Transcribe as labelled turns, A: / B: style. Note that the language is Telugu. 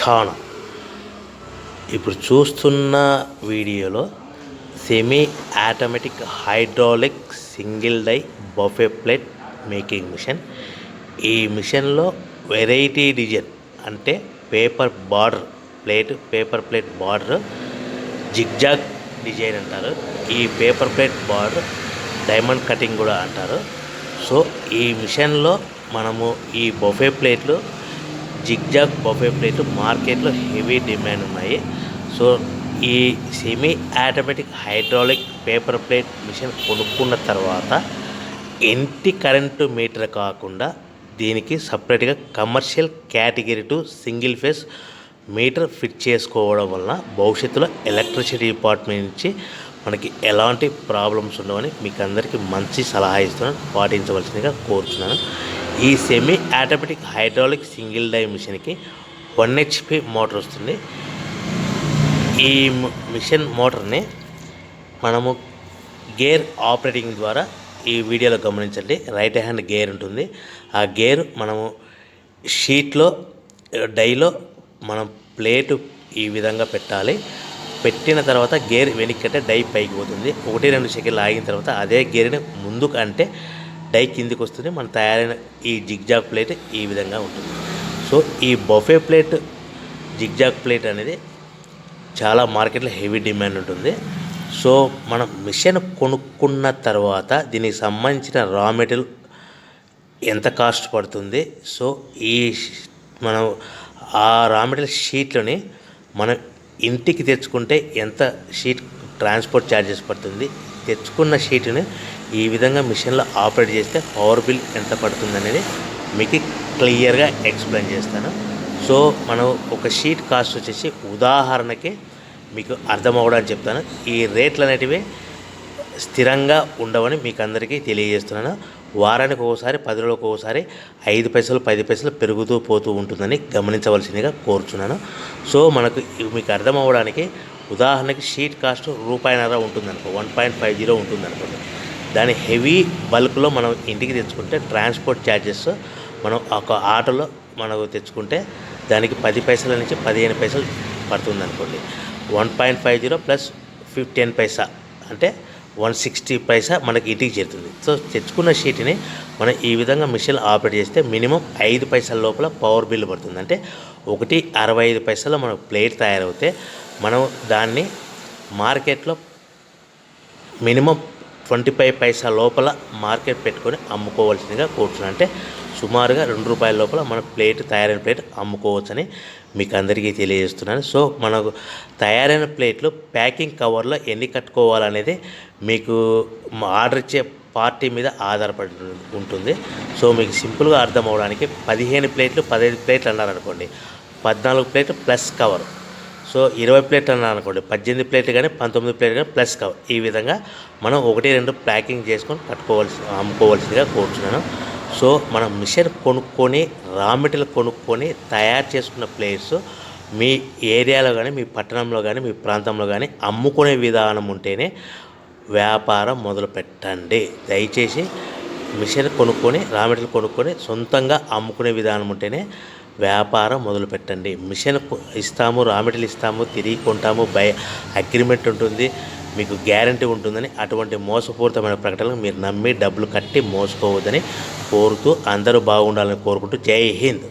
A: ఛానల్. ఇప్పుడు చూస్తున్న వీడియోలో semi automatic hydraulic single die buffet plate making machine. ఈ మిషన్లో వెరైటీ డిజైన్ అంటే paper plate border zigzag design అంటారు. ఈ paper plate border diamond cutting కూడా అంటారు. సో ఈ మిషన్లో మనము ఈ బఫే ప్లేట్లు జిగ్జాగ్ బఫే ప్లేట్లు మార్కెట్లో హెవీ డిమాండ్ ఉన్నాయి. సో ఈ semi automatic hydraulic paper plate machine కొనుక్కున్న తర్వాత ఇంటి కరెంటు మీటర్ కాకుండా దీనికి సపరేట్గా commercial category two single phase meter fit చేసుకోవడం వలన భవిష్యత్తులో ఎలక్ట్రిసిటీ డిపార్ట్మెంట్ నుంచి మనకి ఎలాంటి ప్రాబ్లమ్స్ ఉండవని మీకు అందరికీ మంచి సలహా ఇస్తున్నాను, పాటించవలసిందిగా కోరుతున్నాను. ఈ semi automatic hydraulic single die మిషన్కి 1 HP మోటార్ వస్తుంది. ఈ మిషన్ మోటార్ని మనము గేర్ ఆపరేటింగ్ ద్వారా ఈ వీడియోలో గమనించండి. రైట్ హ్యాండ్ గేర్ ఉంటుంది. ఆ గేర్ మనము షీట్లో డైలో మనం ప్లేటు ఈ విధంగా పెట్టాలి. పెట్టిన తర్వాత గేర్ వెనక్కంటే డై పైకి పోతుంది. 1-2 సెకండ్లు ఆగిన తర్వాత అదే గేర్ని ముందుకు అంటే డై కిందికి వస్తుంది. మన తయారైన ఈ జిగ్జాగ్ ప్లేట్ ఈ విధంగా ఉంటుంది. సో ఈ బఫే ప్లేట్ జిగ్జాగ్ ప్లేట్ అనేది చాలా మార్కెట్లో హెవీ డిమాండ్ ఉంటుంది. సో మనం మిషన్ కొనుక్కున్న తర్వాత దీనికి సంబంధించిన రా మెటీరియల్ ఎంత కాస్ట్ పడుతుంది, సో ఈ మనం ఆ రా మెటీరియల్ షీట్లని మనం ఇంటికి తెచ్చుకుంటే ఎంత షీట్ ట్రాన్స్పోర్ట్ ఛార్జెస్ పడుతుంది, తెచ్చుకున్న షీట్ని ఈ విధంగా మిషన్లో ఆపరేట్ చేస్తే పవర్ బిల్ ఎంత పడుతుంది అనేది మీకు క్లియర్గా ఎక్స్ప్లెయిన్ చేస్తాను. సో మనం ఒక షీట్ కాస్ట్ వచ్చేసి ఉదాహరణకి మీకు అర్థం అవ్వడానికి చెప్తాను. ఈ రేట్లు అనేటివి స్థిరంగా ఉండవని మీకు అందరికీ తెలియజేస్తున్నాను. వారానికి ఒకసారి 10 రోజులకు ఒకసారి 5 పైసలు 10 పైసలు పెరుగుతూ పోతూ ఉంటుందని గమనించవలసిందిగా కోరుచున్నాను. సో మనకు మీకు అర్థం అవ్వడానికి ఉదాహరణకి షీట్ కాస్ట్ ₹1.5 ఉంటుందనుకో, 1.50 ఉంటుందనుకోండి. దాని హెవీ బల్క్లో మనం ఇంటికి తెచ్చుకుంటే ట్రాన్స్పోర్ట్ ఛార్జెస్ మనం ఒక ఆటోలో మనకు తెచ్చుకుంటే దానికి 10 పైసల నుంచి 15 పైసలు పడుతుంది అనుకోండి. 1.50 ప్లస్ 10 పైసా అంటే 160 పైసా మనకి ఇంటికి చేరుతుంది. సో తెచ్చుకున్న షీట్ని మనం ఈ విధంగా మిషన్ ఆపరేట్ చేస్తే మినిమం 5 పైసల లోపల పవర్ బిల్ పడుతుంది. అంటే 1.65 పైసలు మన ప్లేట్ తయారవుతే మనం దాన్ని మార్కెట్లో మినిమం 25 పైసా లోపల మార్కెట్ పెట్టుకొని అమ్ముకోవాల్సిందిగా కోరుతున్నాను. అంటే సుమారుగా ₹2 లోపల మన ప్లేట్ తయారైన ప్లేట్ అమ్ముకోవచ్చని మీకు అందరికీ తెలియజేస్తున్నాను. సో మనకు తయారైన ప్లేట్లు ప్యాకింగ్ కవర్లో ఎన్ని కట్టుకోవాలనేది మీకు ఆర్డర్ ఇచ్చే పార్టీ మీద ఆధారపడి ఉంటుంది. సో మీకు సింపుల్గా అర్థం అవడానికి 15 ప్లేట్లు 15 ప్లేట్లు అన్నారనుకోండి, 14 ప్లేట్లు ప్లస్ కవర్. సో 20 ప్లేట్లు అన్నారనుకోండి, 18 ప్లేట్లు కానీ 19 ప్లేట్లు కానీ ప్లస్ కవర్. ఈ విధంగా మనం 1-2 ప్యాకింగ్ చేసుకొని అమ్ముకోవాల్సిందిగా కోరుచున్నాను. సో మనం మిషన్ కొనుక్కొని రా మెటీరియల్ కొనుక్కొని తయారు చేసుకున్న ప్లేట్స్ మీ ఏరియాలో కానీ మీ పట్టణంలో కానీ మీ ప్రాంతంలో కానీ అమ్ముకునే విధానం ఉంటేనే వ్యాపారం మొదలు పెట్టండి. దయచేసి మిషన్ కొనుక్కొని రా మెటీరియల్ కొనుక్కొని సొంతంగా అమ్ముకునే విధానం ఉంటేనే వ్యాపారం మొదలు పెట్టండి. మిషన్ ఇస్తాము, రా మెటీరియల్ ఇస్తాము, తిరిగి కొంటాము, అగ్రిమెంట్ ఉంటుంది, మీకు గ్యారంటీ ఉంటుందని అటువంటి మోసపూరితమైన ప్రకటనలు మీరు నమ్మి డబ్బులు కట్టి మోసపోవద్దని కోరుతూ అందరూ బాగుండాలని కోరుకుంటూ జై హింద్.